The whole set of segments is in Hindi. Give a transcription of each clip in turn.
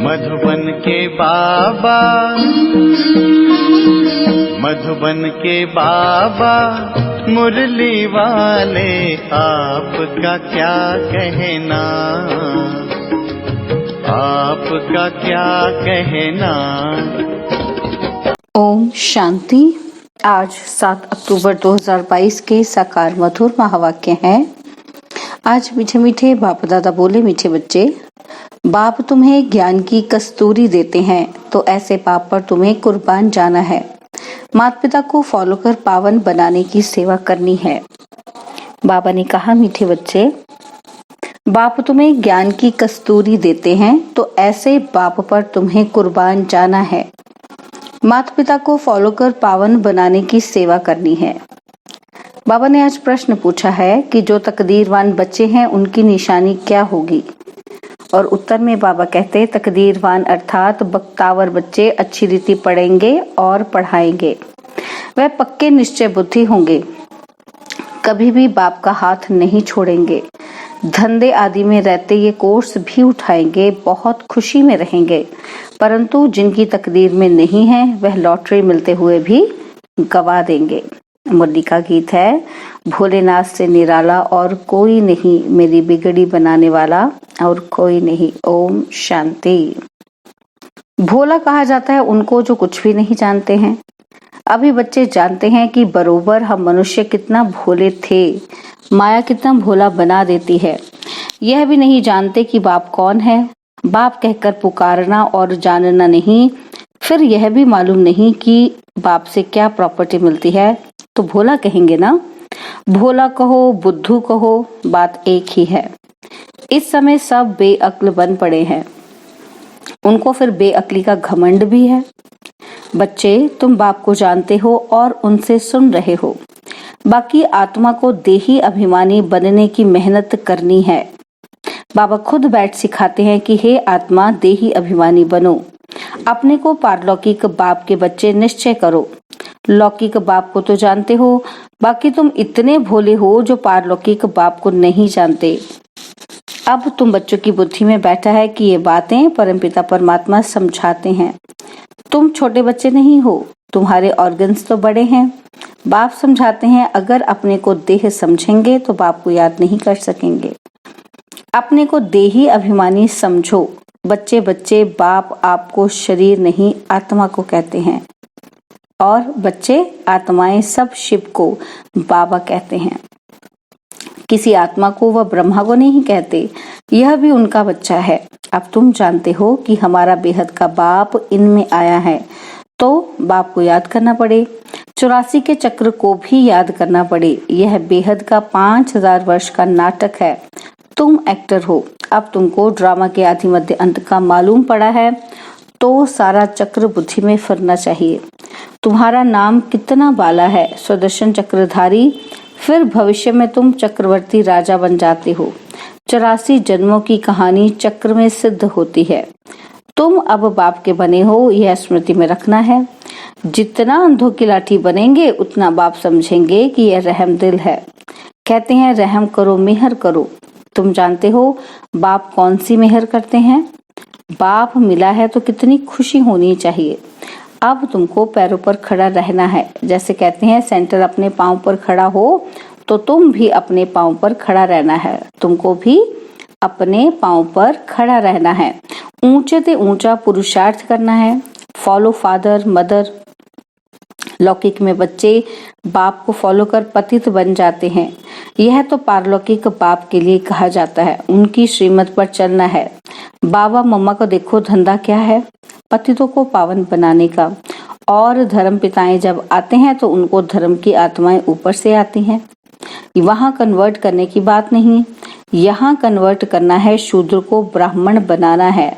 मधुबन के बाबा, मधुबन के बाबा मुरली वाले, आपका क्या कहना, आपका क्या कहना। ओम शांति। आज 7 अक्टूबर 2022 के साकार मधुर महावाक्य हैं। आज मीठे मीठे बाप दादा बोले, मीठे बच्चे, बाप तुम्हें ज्ञान की कस्तूरी देते हैं, तो ऐसे बाप पर तुम्हें कुर्बान जाना है। माता पिता को फॉलो कर पावन बनाने की सेवा करनी है। बाबा ने कहा, मीठे बच्चे, बाप तुम्हें ज्ञान की कस्तूरी देते हैं, तो ऐसे बाप पर तुम्हें कुर्बान जाना है। माता पिता को फॉलो कर पावन बनाने की सेवा करनी है। बाबा ने आज प्रश्न पूछा है कि जो तकदीरवान बच्चे हैं उनकी निशानी क्या होगी, और उत्तर में बाबा कहते, तकदीरवान अर्थात बख्तावर बच्चे अच्छी रीति पढ़ेंगे और पढ़ाएंगे। वह पक्के निश्चय बुद्धि होंगे, कभी भी बाप का हाथ नहीं छोड़ेंगे। धंधे आदि में रहते ये कोर्स भी उठाएंगे, बहुत खुशी में रहेंगे। परंतु जिनकी तकदीर में नहीं है, वह लॉटरी मिलते हुए भी गवा देंगे। मुरली का गीत है, भोलेनाथ से निराला और कोई नहीं, मेरी बिगड़ी बनाने वाला और कोई नहीं। ओम शांति। भोला कहा जाता है उनको जो कुछ भी नहीं जानते हैं। अभी बच्चे जानते हैं कि बरोबर हम मनुष्य कितना भोले थे, माया कितना भोला बना देती है। यह भी नहीं जानते कि बाप कौन है। बाप कहकर पुकारना और जानना नहीं, फिर यह भी मालूम नहीं कि बाप से क्या प्रॉपर्टी मिलती है, तो भोला कहेंगे ना। भोला कहो, बुद्धू कहो, बात एक ही है। इस समय सब बेअक्ल बन पड़े हैं, उनको फिर बेअक्ली का घमंड भी है। बच्चे, तुम बाप को जानते हो और उनसे सुन रहे हो। बाकी आत्मा को देही अभिमानी बनने की मेहनत करनी है। बाबा खुद बैठ सिखाते हैं कि हे आत्मा, देही अभिमानी बनो। अपने को पारलौकिक बाप के बच्चे निश्चय करो। लौकिक बाप को तो जानते हो, बाकी तुम इतने भोले हो जो पारलौकिक बाप को नहीं जानते। अब तुम बच्चों की बुद्धि में बैठा है कि ये बातें परमपिता परमात्मा समझाते हैं। तुम छोटे बच्चे नहीं हो, तुम्हारे ऑर्गन्स तो बड़े हैं। बाप समझाते हैं, अगर अपने को देह समझेंगे तो बाप को याद नहीं कर सकेंगे। अपने को देही अभिमानी समझो। बच्चे बच्चे, बाप आपको शरीर नहीं आत्मा को कहते हैं, और बच्चे आत्माएं सब शिव को बाबा कहते हैं। किसी आत्मा को वह ब्रह्मा को नहीं कहते, यह भी उनका बच्चा है। अब तुम जानते हो कि हमारा बेहद का बाप इनमें आया है, तो बाप को याद करना पड़े, 84 के चक्र को भी याद करना पड़े। यह बेहद का 5000 वर्ष का नाटक है। तुम एक्टर हो। अब तुमको ड्रामा के आदि मध्य अंत का मालूम पड़ा है, तो सारा चक्र बुद्धि में फिरना चाहिए। तुम्हारा नाम कितना बाला है, सुदर्शन चक्रधारी। फिर भविष्य में तुम चक्रवर्ती राजा बन जाते हो। 84 जन्मों की कहानी चक्र में सिद्ध होती है। तुम अब बाप के बने हो, यह स्मृति में रखना है। जितना अंधों की लाठी बनेंगे, उतना बाप समझेंगे कि यह रहम दिल है। कहते हैं, रहम करो, मेहर करो। तुम जानते हो बाप कौन सी मेहर करते हैं? बाप मिला है तो कितनी खुशी होनी चाहिए। अब तुमको पैरों पर खड़ा रहना है। जैसे कहते हैं, सेंटर अपने पांव पर खड़ा हो, तो तुम भी अपने पांव पर खड़ा रहना है। तुमको भी अपने पांव पर खड़ा रहना है। ऊंचे से ऊंचा पुरुषार्थ करना है। Follow father mother. लौकिक में बच्चे बाप को फॉलो कर पतित बन जाते हैं। यह तो पारलौकिक बाप के लिए कहा जाता है, उनकी श्रीमत पर चलना है। बाबा मम्मा को देखो, धंधा क्या है? पतितों को पावन बनाने का। और धर्म पिताएं जब आते हैं तो उनको धर्म की आत्माएं ऊपर से आती हैं। वहां कन्वर्ट करने की बात नहीं, यहाँ कन्वर्ट करना है, शूद्र को ब्राह्मण बनाना है।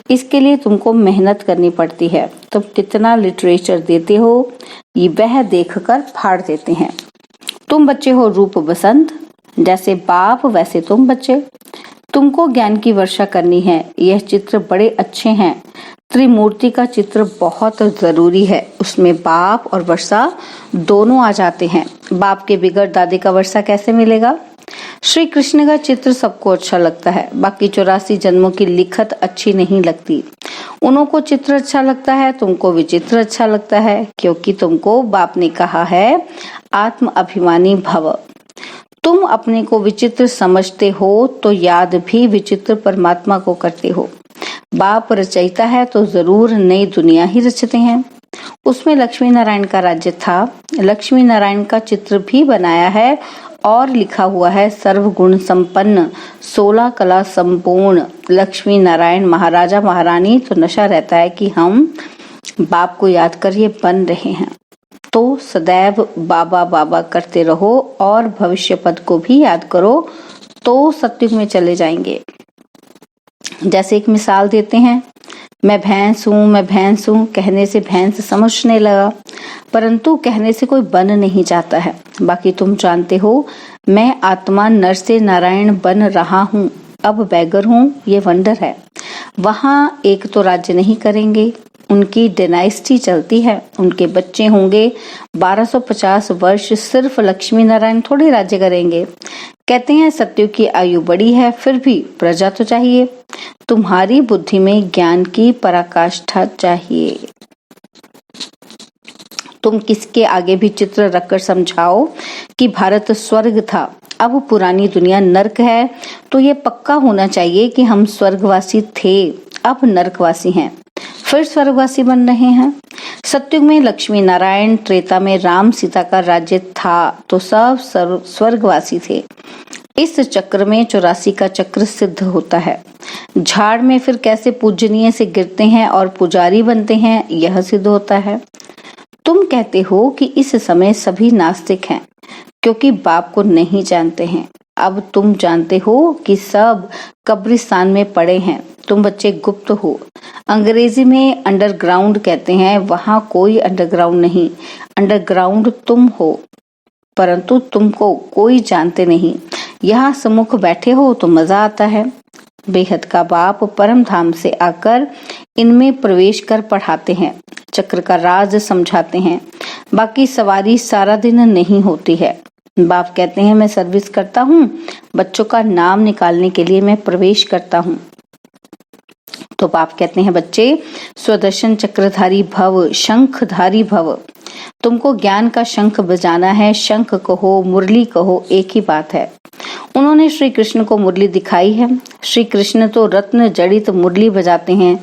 इसके लिए तुमको मेहनत करनी पड़ती है। तुम कितना लिटरेचर देते हो, ये वह देखकर फाड़ देते हैं। तुम बच्चे हो रूप बसंत, जैसे बाप वैसे तुम बच्चे। तुमको ज्ञान की वर्षा करनी है। यह चित्र बड़े अच्छे हैं। त्रिमूर्ति का चित्र बहुत जरूरी है, उसमें बाप और वर्षा दोनों आ जाते हैं। बाप के बिगड़ दादे का वर्षा कैसे मिलेगा? श्री कृष्ण का चित्र सबको अच्छा लगता है, बाकी 84 जन्मों की लिखत अच्छी नहीं लगती। उन्हों को चित्र अच्छा लगता है, तुमको विचित्र अच्छा लगता है, क्योंकि तुमको बाप ने कहा है आत्म अभिमानी भव। तुम अपने को विचित्र समझते हो तो याद भी विचित्र परमात्मा को करते हो। बाप रचयिता है तो जरूर नई दुनिया ही रचते हैं। उसमें लक्ष्मी नारायण का राज्य था। लक्ष्मी नारायण का चित्र भी बनाया है और लिखा हुआ है सर्वगुण संपन्न 16 कला संपूर्ण लक्ष्मी नारायण महाराजा महारानी। तो नशा रहता है कि हम बाप को याद कर ये बन रहे हैं, तो सदैव बाबा बाबा करते रहो और भविष्य पद को भी याद करो तो सत्युग में चले जाएंगे। जैसे एक मिसाल देते हैं, मैं भैंस हूँ कहने से भैंस समझने लगा, परंतु कहने से कोई बन नहीं जाता है। बाकी तुम जानते हो मैं आत्मा नर से नारायण बन रहा हूँ, अब बैगर हूँ, ये वंडर है। वहाँ एक तो राज्य नहीं करेंगे, उनकी डायनेस्टी चलती है, उनके बच्चे होंगे 1250 वर्ष, सिर्फ लक्ष्मी नारायण थोड़ी राज्य करेंगे। कहते हैं सत्युग की आयु बड़ी है, फिर भी प्रजा तो चाहिए। तुम्हारी बुद्धि में ज्ञान की पराकाष्ठा चाहिए। तुम किसके आगे भी चित्र रखकर समझाओ कि भारत स्वर्ग था, अब पुरानी दुनिया नर्क है, तो ये पक्का होना चाहिए कि हम स्वर्गवासी थे, अब नर्कवासी हैं, फिर स्वर्गवासी बन रहे हैं। सत्युग में लक्ष्मी नारायण, त्रेता में राम सीता का राज्य था, तो सब स्वर्गवासी थे। इस चक्र में 84 का चक्र सिद्ध होता है। झाड़ में फिर कैसे पूजनीय से गिरते हैं और पुजारी बनते हैं, यह सिद्ध होता है। तुम कहते हो कि इस समय सभी नास्तिक हैं क्योंकि बाप को नहीं जानते हैं। अब तुम जानते हो कि सब कब्रिस्तान में पड़े हैं, तुम बच्चे गुप्त हो। अंग्रेजी में अंडरग्राउंड कहते हैं, वहां कोई अंडरग्राउंड नहीं, अंडरग्राउंड तुम हो, परंतु तुमको कोई जानते नहीं। यहाँ सम्मुख बैठे हो तो मजा आता है। बेहद का बाप परम धाम से आकर इनमें प्रवेश कर पढ़ाते हैं, चक्र का राज समझाते हैं। बाकी सवारी सारा दिन नहीं होती है। बाप कहते हैं मैं सर्विस करता हूँ, बच्चों का नाम निकालने के लिए मैं प्रवेश करता हूँ। तो बाप कहते हैं बच्चे स्वदर्शन चक्रधारी भव, शंखधारी भव। तुमको ज्ञान का शंख बजाना है, शंख कहो मुरली कहो एक ही बात है। उन्होंने श्री कृष्ण को मुरली दिखाई है। श्री कृष्ण तो रत्न जड़ित मुरली बजाते हैं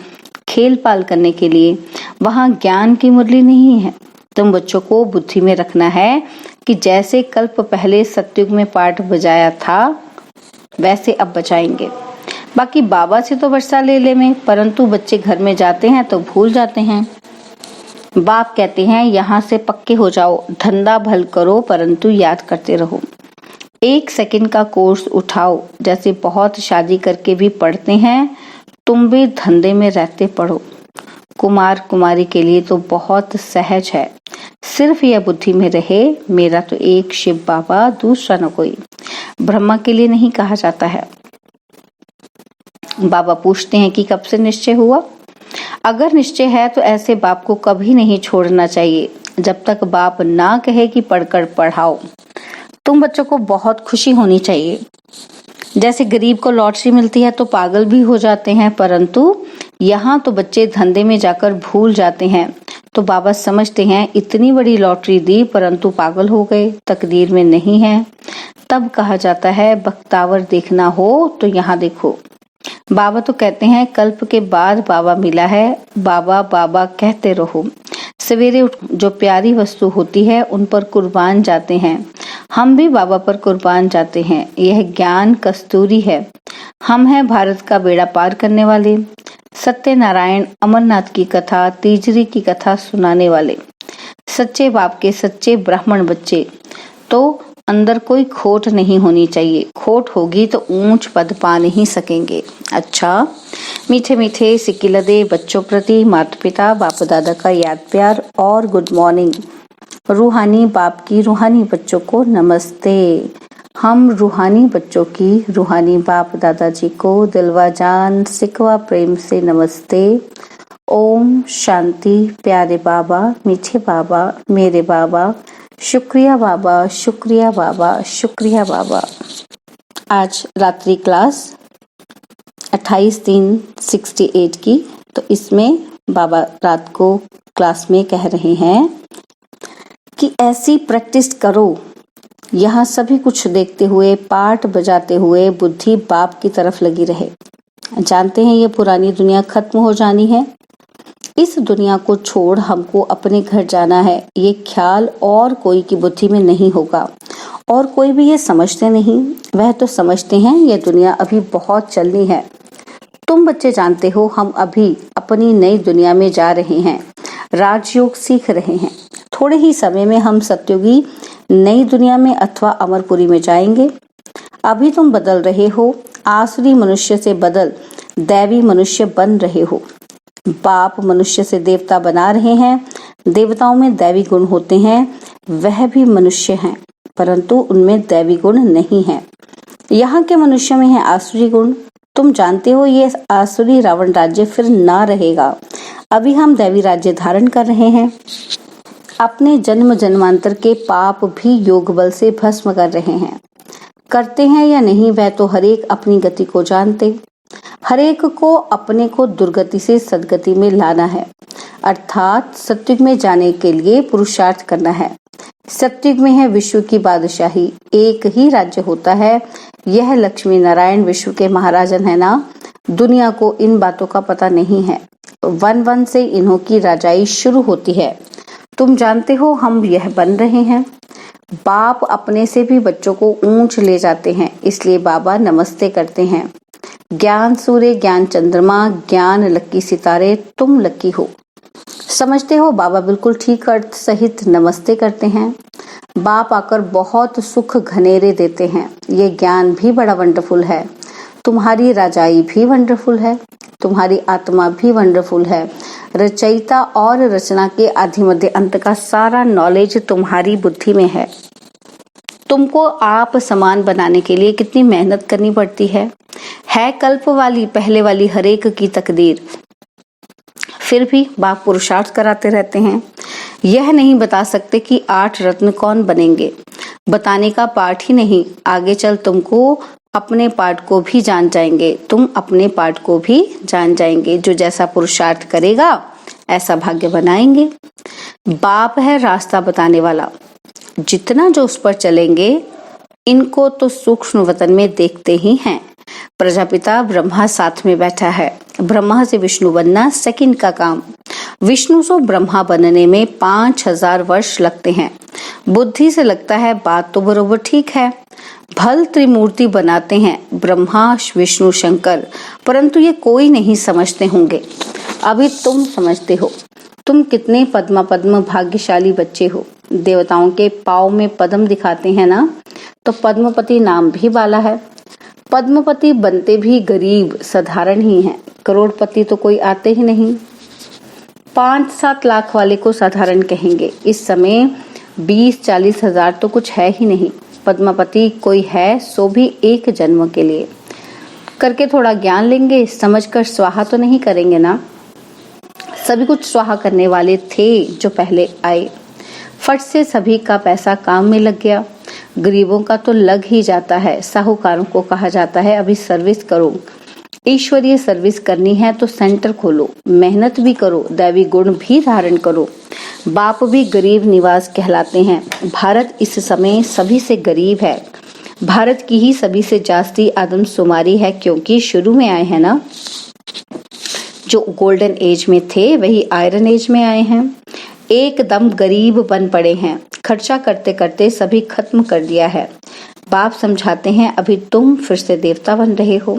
खेल पाल करने के लिए, वहां ज्ञान की मुरली नहीं है। तुम बच्चों को बुद्धि में रखना है कि जैसे कल्प पहले सत्युग में पाठ बजाया था वैसे अब बजाएंगे। बाकी बाबा से तो वर्षा ले ले में, परंतु बच्चे घर में जाते हैं तो भूल जाते हैं। बाप कहते हैं यहाँ से पक्के हो जाओ, धंधा भल करो परंतु याद करते रहो। 1 सेकंड का कोर्स उठाओ, जैसे बहुत शादी करके भी पढ़ते हैं, तुम भी धंधे में रहते पढ़ो। कुमार कुमारी के लिए तो बहुत सहज है, सिर्फ यह बुद्धि में रहे मेरा तो एक शिव बाबा, दूसरा न कोई। ब्रह्मा के लिए नहीं कहा जाता है। बाबा पूछते हैं कि कब से निश्चय हुआ। अगर निश्चय है तो ऐसे बाप को कभी नहीं छोड़ना चाहिए जब तक बाप ना कहे कि पढ़कर पढ़ाओ। तुम बच्चों को बहुत खुशी होनी चाहिए। जैसे गरीब को लॉटरी मिलती है तो पागल भी हो जाते हैं, परंतु यहाँ तो बच्चे धंधे में जाकर भूल जाते हैं। तो बाबा समझते हैं इतनी बड़ी लॉटरी दी परंतु पागल हो गए, तकदीर में नहीं है। तब कहा जाता है बख्तावर देखना हो तो यहाँ देखो। बाबा तो कहते हैं कल्प के बाद बाबा मिला है, बाबा बाबा कहते रहो। सवेरे उठ जो प्यारी वस्तु होती है उन पर कुर्बान जाते हैं। हम भी बाबा पर कुर्बान जाते हैं। यह ज्ञान कस्तूरी है। हम हैं भारत का बेड़ा पार करने वाले, सत्यनारायण अमरनाथ की कथा, तीजरी की कथा सुनाने वाले, सच्चे बाप के सच्चे ब्राह्मण बच्चे। तो अंदर कोई खोट नहीं होनी चाहिए, खोट होगी तो ऊंच पद पा नहीं सकेंगे। अच्छा, मीठे मीठे सिकिलदे बच्चों प्रति माता पिता बाप दादा का याद प्यार और गुड मॉर्निंग। रूहानी बाप की रूहानी बच्चों को नमस्ते। हम रूहानी बच्चों की रूहानी बाप दादाजी को दिलवा जान सिकवा प्रेम से नमस्ते। ओम शांति। प्यारे बाबा, मीठे बाबा, मेरे बाबा, शुक्रिया बाबा, शुक्रिया बाबा, शुक्रिया बाबा। आज रात्रि क्लास 28/3/68 की तो इसमें बाबा रात को क्लास में कह रहे हैं कि ऐसी प्रैक्टिस करो, यहाँ सभी कुछ देखते हुए, पाठ बजाते हुए बुद्धि बाप की तरफ लगी रहे। जानते हैं ये पुरानी दुनिया खत्म हो जानी है, इस दुनिया को छोड़ हमको अपने घर जाना है, ये ख्याल और कोई की बुद्धि में नहीं होगा। और कोई भी ये समझते नहीं, वह तो समझते हैं ये दुनिया अभी बहुत चलनी है। तुम बच्चे जानते हो हम अभी अपनी नई दुनिया में जा रहे हैं, राजयोग सीख रहे हैं। थोड़े ही समय में हम सत्युगी नई दुनिया में अथवा अमरपुरी में जाएंगे। अभी तुम बदल रहे हो, आसुरी मनुष्य से बदल दैवी मनुष्य बन रहे हो। बाप मनुष्य से देवता बना रहे हैं। देवताओं में दैवी गुण होते हैं, वह भी मनुष्य हैं, परंतु उनमें दैवी गुण नहीं है। यहाँ के मनुष्य में है आसुरी गुण। तुम जानते हो ये आसुरी रावण राज्य फिर ना रहेगा। अभी हम दैवी राज्य धारण कर रहे हैं। अपने जन्म जन्मांतर के पाप भी योग बल से भस्म कर रहे हैं। करते हैं या नहीं वह तो हरेक अपनी गति को जानते। हरेक को अपने को दुर्गति से सदगति में लाना है, अर्थात सत्युग में जाने के लिए पुरुषार्थ करना है। सत्युग में है विश्व की बादशाही, एक ही राज्य होता है। यह लक्ष्मी नारायण विश्व के महाराजन है ना। दुनिया को इन बातों का पता नहीं है। वन वन से इन्हों की राजाई शुरू होती है। तुम जानते हो हम यह बन रहे हैं। बाप अपने से भी बच्चों को ऊंच ले जाते हैं, इसलिए बाबा नमस्ते करते हैं। ज्ञान सूर्य, ज्ञान चंद्रमा, ज्ञान लक्की सितारे, तुम लक्की हो। समझते हो बाबा बिल्कुल ठीक अर्थ सहित नमस्ते करते हैं। बाप आकर बहुत सुख घनेरे देते हैं। ये ज्ञान भी बड़ा वंडरफुल है। तुम्हारी राजाई भी वंडरफुल है, तुम्हारी आत्मा भी वंडरफुल है। रचयिता और रचना के आदि मध्य अंत का सारा नॉलेज तुम्हारी बुद्धि में है। तुमको आप समान बनाने के लिए कितनी मेहनत करनी पड़ती है कल्प वाली पहले वाली हरेक की तकदीर। फिर भी बाप पुरुषार्थ कराते रहते हैं। यह नहीं बता सकते कि 8 रत्न कौन बनेंगे, बताने का पाठ ही नहीं। आगे चल तुमको अपने पाठ को भी जान जाएंगे, तुम अपने पाठ को भी जान जाएंगे। जो जैसा पुरुषार्थ करेगा ऐसा भाग्य बनाएंगे। बाप है रास्ता बताने वाला, जितना जो उस पर चलेंगे। इनको तो सूक्ष्म वतन में देखते ही हैं। प्रजापिता ब्रह्मा साथ में बैठा है। ब्रह्मा से विष्णु बनना सेकंड का काम। विष्णु से ब्रह्मा बनने में 5000 वर्ष लगते हैं। बुद्धि से लगता है बात तो बरोबर ठीक है। भल त्रिमूर्ति बनाते हैं ब्रह्मा विष्णु शंकर, परंतु ये कोई नहीं समझते होंगे। अभी तुम समझते हो। तुम कितने पद्म भाग्यशाली बच्चे हो। देवताओं के पाँव में पद्म दिखाते हैं ना, तो पद्मपति नाम भी वाला है। पद्मपति बनते भी गरीब साधारण ही हैं, करोड़पति तो कोई आते ही नहीं। 5-7 लाख वाले को साधारण कहेंगे। इस समय 20-40 हजार तो कुछ है ही नहीं। पद्मपति कोई है सो भी एक जन्म के लिए। करके थोड़ा ज्ञान लेंगे, समझकर स्वाहा तो नहीं करेंगे ना। सभी कुछ स्वाहा करने वाले थे जो पहले आए। फट से सभी का पैसा काम में लग गया। गरीबों का तो लग ही जाता है। साहूकारों को कहा जाता है अभी सर्विस करो। ईश्वरीय सर्विस करनी है तो सेंटर खोलो, मेहनत भी करो, दैवी गुण भी धारण करो। बाप भी गरीब निवास कहलाते हैं। भारत इस समय सभी से गरीब है। भारत की ही सभी से जास्ती आदमशुमारी है, क्योंकि शुरू में आए हैं ना। जो गोल्डन एज में थे वही आयरन एज में आए हैं। एकदम गरीब बन पड़े हैं। खर्चा करते करते सभी खत्म कर दिया है। बाप समझाते हैं अभी तुम फिर से देवता बन रहे हो।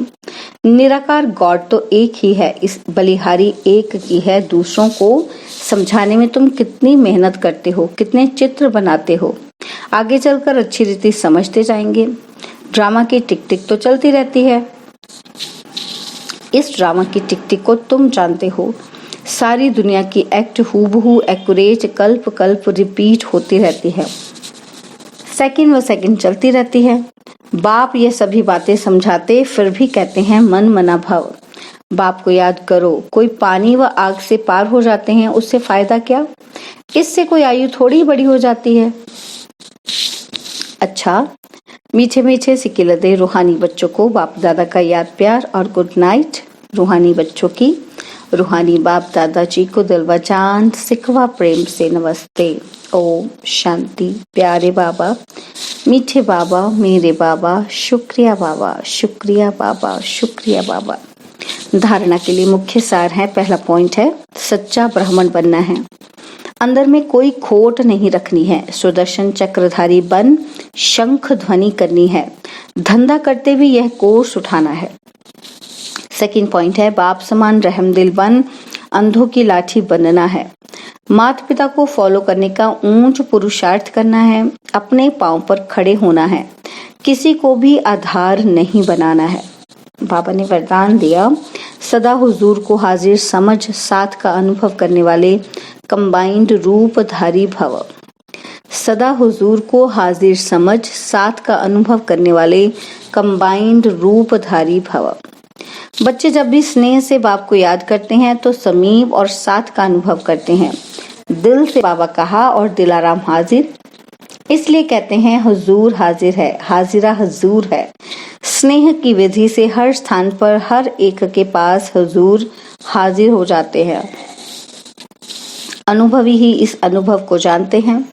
निराकार गॉड तो एक ही है, इस बलिहारी एक की है। दूसरों को समझाने में तुम कितनी मेहनत करते हो, कितने चित्र बनाते हो। आगे चलकर अच्छी रीति समझते जाएंगे। ड्रामा की टिक टिक तो चलती रहती है। इस ड्रामा की टिक टिक को तुम जानते हो। सारी दुनिया की एक्ट हूबहू एक्यूरेट कल्प कल्प रिपीट होती रहती है। सेकंड व सेकंड चलती रहती है। बाप ये सभी बातें समझाते फिर भी कहते हैं मन मना भाव। बाप को याद करो। कोई पानी व आग से पार हो जाते हैं, उससे फायदा क्या? इससे कोई आयु थोड़ी बड़ी हो जाती है। अच्छा, मीठे मीठे सिक्के लदे रूहानी बच्चों को बाप दादा का याद प्यार और गुड नाइट। रूहानी बच्चों की रूहानी बाप दादाजी को दिल व जान सिकवा प्रेम से नमस्ते। ओम शांति। प्यारे बाबा, मीठे बाबा, मेरे बाबा, शुक्रिया बाबा, शुक्रिया बाबा, शुक्रिया बाबा। धारणा के लिए मुख्य सार है। पहला पॉइंट है सच्चा ब्राह्मण बनना है। अंदर में कोई खोट नहीं रखनी है। सुदर्शन चक्रधारी बन शंख ध्वनि करनी है। धंधा करते भी यह कोर्स उठाना है। सेकंड पॉइंट है बाप समान रहमदिल बन अंधों की लाठी बनना है। माता पिता को फॉलो करने का ऊंच पुरुषार्थ करना है। अपने पांव पर खड़े होना है। किसी को भी आधार नहीं बनाना है। बाबा ने वरदान दिया सदा हुजूर को हाजिर समझ साथ का अनुभव करने वाले कंबाइंड रूपधारी भव। सदा हुजूर को हाजिर समझ साथ का अनुभव करने वाले कंबाइंड रूपधारी भव। बच्चे जब भी स्नेह से बाप को याद करते हैं तो समीप और साथ का अनुभव करते हैं। दिल से बाबा कहा और दिलाराम हाजिर, इसलिए कहते हैं हुजूर हाजिर है, हाजिरा हुजूर है। स्नेह की विधि से हर स्थान पर हर एक के पास हुजूर हाजिर हो जाते हैं। अनुभवी ही इस अनुभव को जानते हैं।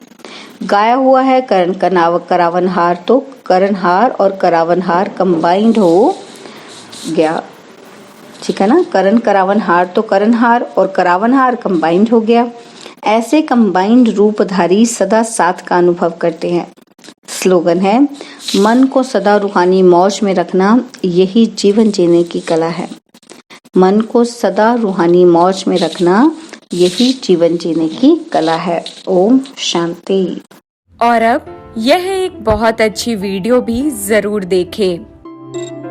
गाया हुआ है करावनहार तो करणहार और करावनहार कंबाइंड हो गया। ठीक है ना, करण करावनहार तो करणहार और करावनहार कंबाइंड हो गया। ऐसे कंबाइंड रूपधारी सदा साथ का अनुभव करते हैं। स्लोगन है मन को सदा रूहानी मौज में रखना, यही जीवन जीने की कला है। मन को सदा रूहानी मौज में रखना, यही जीवन जीने की कला है। ओम शांति। और अब यह एक बहुत अच्छी वीडियो भी जरूर देखें।